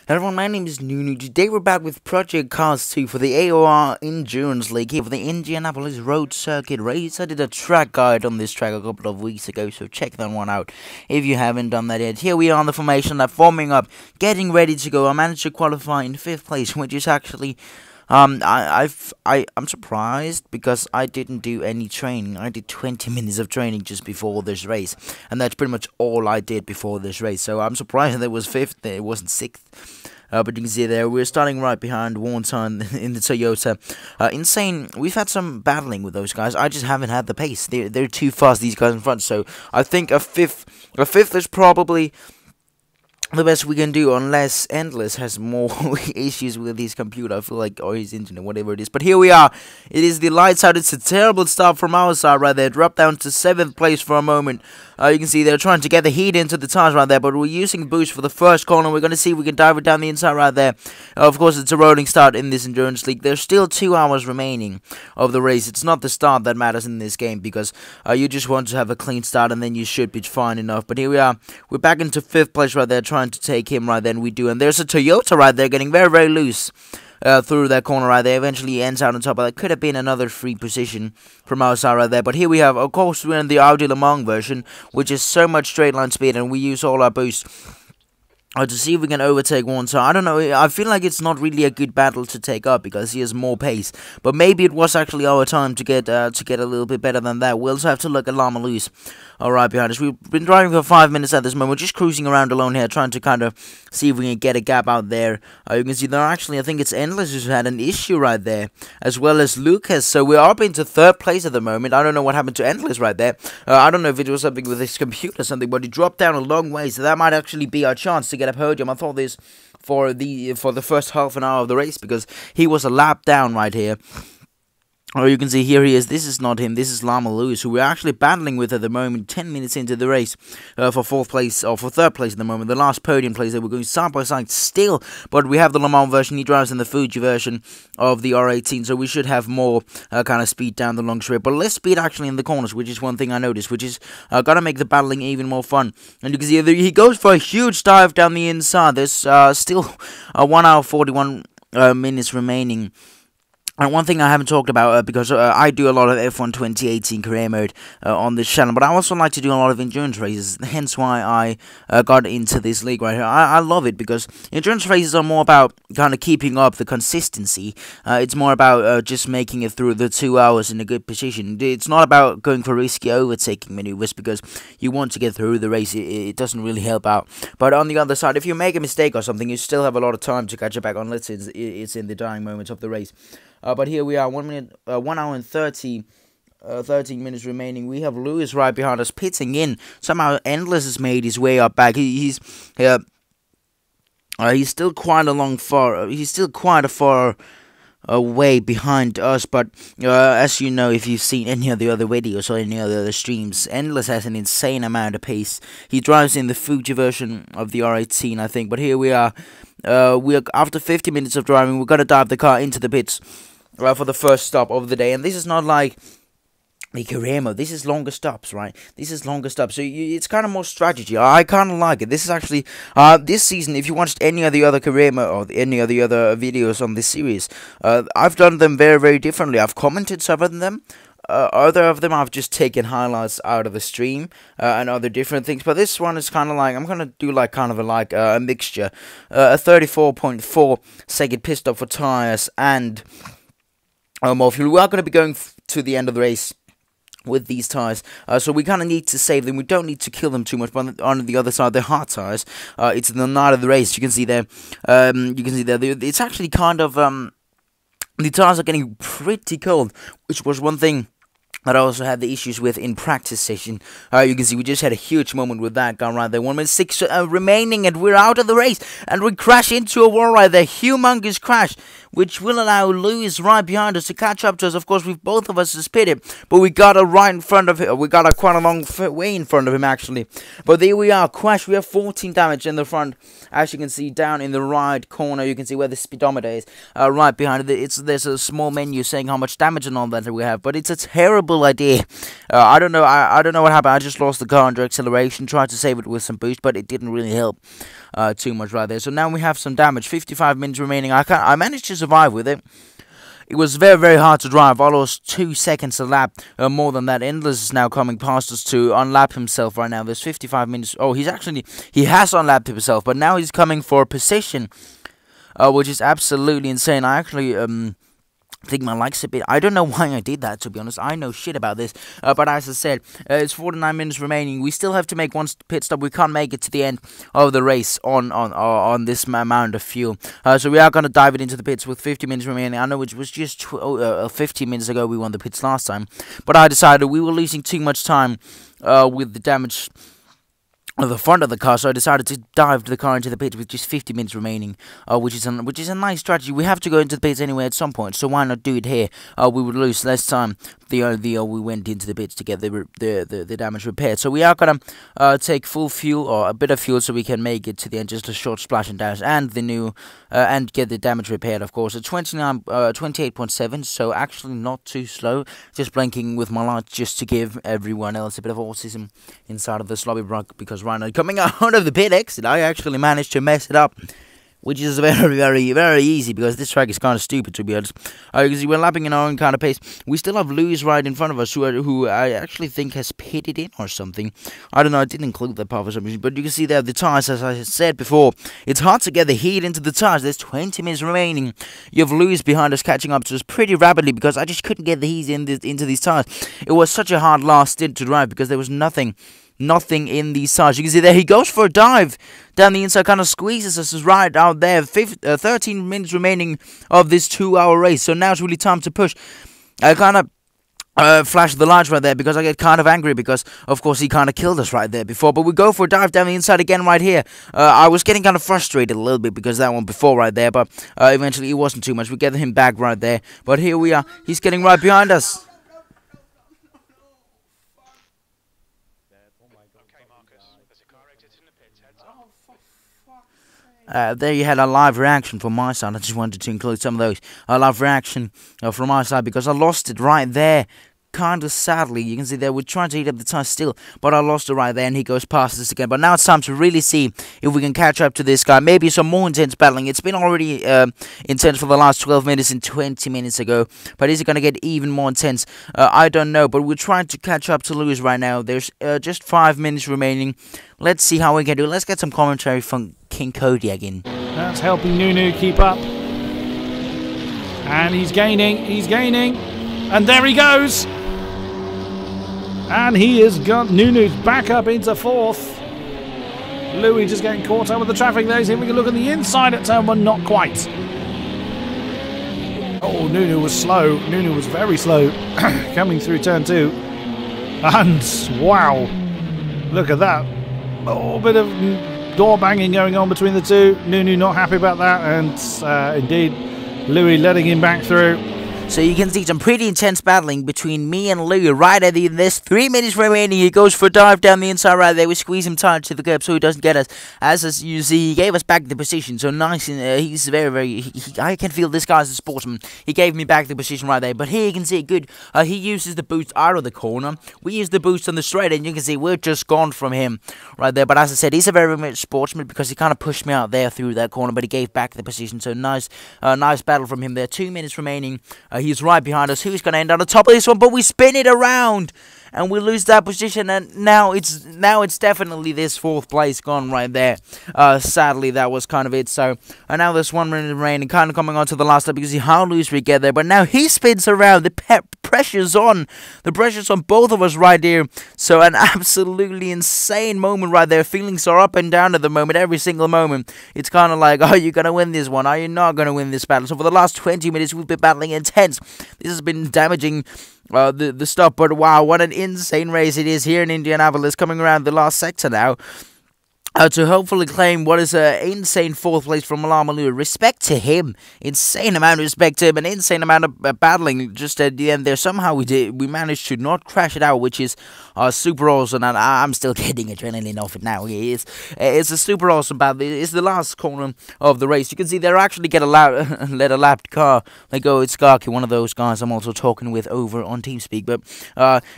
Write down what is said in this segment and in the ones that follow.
Everyone, my name is Nunu. Today we're back with Project Cars 2 for the AOR Endurance League here for the Indianapolis Road Circuit race. I did a track guide on this track a couple of weeks ago, so check that one out if you haven't done that yet. Here we are on the formation lap, forming up, getting ready to go. I managed to qualify in 5th place, which is actually... I'm surprised because I didn't do any training. I did 20 minutes of training just before this race, and that's pretty much all I did before this race. So I'm surprised that it was 5th, it wasn't 6th. But you can see there, we're starting right behind Warntime in the Toyota. Insane, we've had some battling with those guys. I just haven't had the pace. They're too fast, these guys in front. So I think a fifth is probably the best we can do, unless Endless has more issues with his computer, I feel like, or his internet, whatever it is. But here we are. It is the lights out. It's a terrible start from our side right there. Drop down to 7th place for a moment. You can see they're trying to get the heat into the tires right there, but we're using boost for the first corner. We're going to see if we can dive it down the inside right there. Of course, it's a rolling start in this Endurance League. There's still 2 hours remaining of the race. It's not the start that matters in this game, because you just want to have a clean start, and then you should be fine enough. But here we are. We're back into 5th place right there, trying to take him right then. We do, and there's a Toyota right there getting very, very loose through that corner right there. Eventually ends out on top, but that could have been another free position from our side right there. But here we have, of course, we're in the Audi Le Mans version, which is so much straight line speed, and we use all our boost to see if we can overtake one. So I don't know, I feel like it's not really a good battle to take up because he has more pace, but maybe it was actually our time to get a little bit better than that. We'll also have to look at Llama Loose right behind us. We've been driving for 5 minutes at this moment. We're just cruising around alone here, trying to kind of see if we can get a gap out there. You can see there actually, I think it's Endless who's had an issue right there, as well as Lucas. So we're up into 3rd place at the moment. I don't know what happened to Endless right there. I don't know if it was something with his computer or something, but he dropped down a long way, so that might actually be our chance to get a podium. I thought this for the first half an hour of the race, because he was a lap down right here. Oh, you can see here he is. This is not him. This is Llama Lewis, who we're actually battling with at the moment, 10 minutes into the race, for 4th place, or for 3rd place at the moment. The last podium place that we're going side by side still, but we have the Le Mans version. He drives in the Fuji version of the R18, so we should have more kind of speed down the long straight, but less speed actually in the corners, which is one thing I noticed, which is gonna make the battling even more fun. And you can see he goes for a huge dive down the inside. There's still 1 hour 41 minutes remaining. And one thing I haven't talked about, because I do a lot of F1 2018 career mode on this channel, but I also like to do a lot of endurance races, hence why I got into this league right here. I love it, because endurance races are more about kind of keeping up the consistency. It's more about just making it through the 2 hours in a good position. It's not about going for risky overtaking maneuvers, because you want to get through the race. It doesn't really help out. But on the other side, if you make a mistake or something, you still have a lot of time to catch it back on, unless it's in the dying moments of the race. But here we are, 1 hour and 13 minutes remaining. We have Lewis right behind us, pitting in. Somehow Endless has made his way up back. He's still quite a far way behind us, but as you know, if you've seen any of the other videos or any of the other streams, Endless has an insane amount of pace. He drives in the Fuji version of the R18, I think. But here we are. After 50 minutes of driving, we're gonna dive the car into the pits for the first stop of the day. And this is not like the career mode. This is longer stops, right? This is longer stops, so it's kind of more strategy. I kind of like it. This is actually this season. If you watched any of the other career mode or any of the other videos on this series, I've done them very, very differently. I've commented some of them. Other of them I've just taken highlights out of the stream and other different things. But this one is kind of like, I'm gonna do like kind of a mixture. A 34.4 second pit stop for tires and more fuel. We are going to be going to the end of the race with these tires, so we kind of need to save them. We don't need to kill them too much. But on the other side, they're hard tires. It's the night of the race. You can see there. It's actually kind of the tires are getting pretty cold, which was one thing that I also had the issues with in practice session. You can see we just had a huge moment with that guy right there. 1 minute 6 remaining, and we're out of the race, and we crash into a wall right there. Humongous crash. which will allow Lewis right behind us to catch up to us. Of course, we've both of us is pitted, but we got a right in front of him. We got a quite a long way in front of him, actually. But there we are, crash. We have 14 damage in the front. As you can see down in the right corner, you can see where the speedometer is. Right behind it, there's a small menu saying how much damage and all that we have. But it's a terrible idea. I don't know. I don't know what happened. I just lost the car under acceleration. Tried to save it with some boost, but it didn't really help too much right there. So now we have some damage. 55 minutes remaining. I managed to survive with it. It was very, very hard to drive. I lost 2 seconds a lap. More than that. Endless is now coming past us to unlap himself right now. There's 55 minutes. Oh, he has unlapped himself, but now he's coming for a position, which is absolutely insane. I actually I think my likes a bit. I don't know why I did that, to be honest. I know shit about this. But as I said, it's 49 minutes remaining. We still have to make one pit stop. We can't make it to the end of the race on this amount of fuel. So we are going to dive it into the pits with 50 minutes remaining. I know it was just 15 minutes ago we won the pits last time. But I decided we were losing too much time with the damage of the front of the car, so I decided to dive the car into the pits with just 50 minutes remaining, which is a nice strategy. We have to go into the pits anyway at some point, so why not do it here? We would lose less time. We went into the pits to get the damage repaired. So we are gonna take full fuel or a bit of fuel so we can make it to the end, just a short splash and dash, and the new and get the damage repaired. Of course, it's 28.7, so actually not too slow. Just blinking with my lights just to give everyone else a bit of autism inside of the slobby block, because right now coming out of the pit exit, I actually managed to mess it up, which is very, very, very easy, because this track is kind of stupid, to be honest. Because we're lapping in our own kind of pace. We still have Lewis right in front of us, who I actually think has pitted in or something. I don't know, I didn't include that part for some reason, but you can see there the tires, as I said before. It's hard to get the heat into the tires. There's 20 minutes remaining. You have Lewis behind us catching up to us pretty rapidly, because I just couldn't get the heat into these tires. It was such a hard last stint to drive, because there was nothing in these tires. You can see there he goes for a dive down the inside, kind of squeezes us right out there. 13 minutes remaining of this 2-hour race, so now it's really time to push. I kind of flash the lights right there, because I get kind of angry, because of course he kind of killed us right there before. But we go for a dive down the inside again right here. I was getting kind of frustrated a little bit because that one before right there, but eventually it wasn't too much. We get him back right there, but here we are. He's getting right behind us. There you had a live reaction from my side. I just wanted to include some of those. A live reaction from my side, because I lost it right there. Kind of sadly, you can see there we're trying to heat up the tires still, but I lost it right there, and he goes past us again. But now it's time to really see if we can catch up to this guy. Maybe some more intense battling. It's been already intense for the last 12 minutes and 20 minutes ago, but is it going to get even more intense? I don't know, but we're trying to catch up to Lewis right now. There's just 5 minutes remaining. Let's see how we can do it. Let's get some commentary from King Cody again. That's helping Nunu keep up, and he's gaining, and there he goes. And he has got Nunu's back up into fourth. Louis just getting caught up with the traffic there. He's having a look at the inside at turn one, not quite. Oh, Nunu was slow. Nunu was very slow coming through turn two. And wow, look at that. Oh, bit of door banging going on between the two. Nunu not happy about that, and indeed Louis letting him back through. So you can see some pretty intense battling between me and Louis right at the end. There's 3 minutes remaining. He goes for a dive down the inside right there. We squeeze him tight to the curb so he doesn't get us. As you see, he gave us back the position. So nice. He's very, very... I can feel this guy's a sportsman. He gave me back the position right there. But here you can see it good. He uses the boost out of the corner. We use the boost on the straight, and you can see we're just gone from him right there. But as I said, he's a very much sportsman, because he kind of pushed me out there through that corner, but he gave back the position. So nice battle from him there. 2 minutes remaining. He's right behind us. Who's going to end on the top of this one? But we spin it around, and we lose that position. And now it's definitely this fourth place gone right there. Sadly, that was kind of it. So and now there's 1 minute remaining, kind of coming on to the last lap, because how loose we get there. But now he spins around. The pressure's on. The pressure's on both of us right here. So an absolutely insane moment right there. Feelings are up and down at the moment, every single moment. It's kind of like, are you going to win this one? Are you not going to win this battle? So for the last 20 minutes, we've been battling intense. This has been damaging the stuff, but wow, what an insane race it is here in Indianapolis, coming around the last sector now. to hopefully claim what is an insane 4th place from Malamalu. Respect to him. Insane amount of respect to him. An insane amount of battling just at the end there. Somehow we managed to not crash it out, which is super awesome. And I'm still getting adrenaline off it now. It's a super awesome battle. It's the last corner of the race. You can see they're actually let a lapped car let go. It's Skarky, one of those guys I'm also talking with over on TeamSpeak. But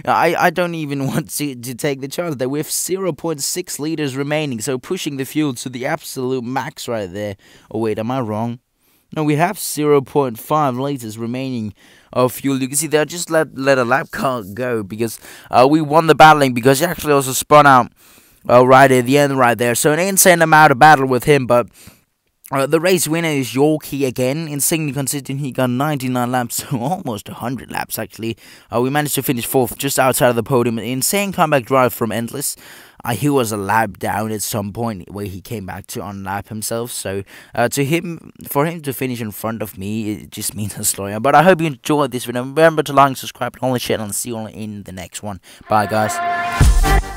I don't even want to take the chance that we have 0.6 liters remaining. So pushing the fuel to the absolute max right there. Oh wait, am I wrong? No, we have 0.5 liters remaining of fuel. You can see they just let a lap car go because we won the battling, because he actually also spun out right at the end right there. So an insane amount of battle with him, but the race winner is Yorkie again. Insanely consistent. He got 99 laps, so almost 100 laps actually. We managed to finish 4th, just outside of the podium. Insane comeback drive from Endless. He was a lap down at some point where he came back to unlap himself. So for him to finish in front of me, it just means a story. But I hope you enjoyed this video. Remember to like and subscribe and all the shit, and I'll see you all in the next one. Bye guys.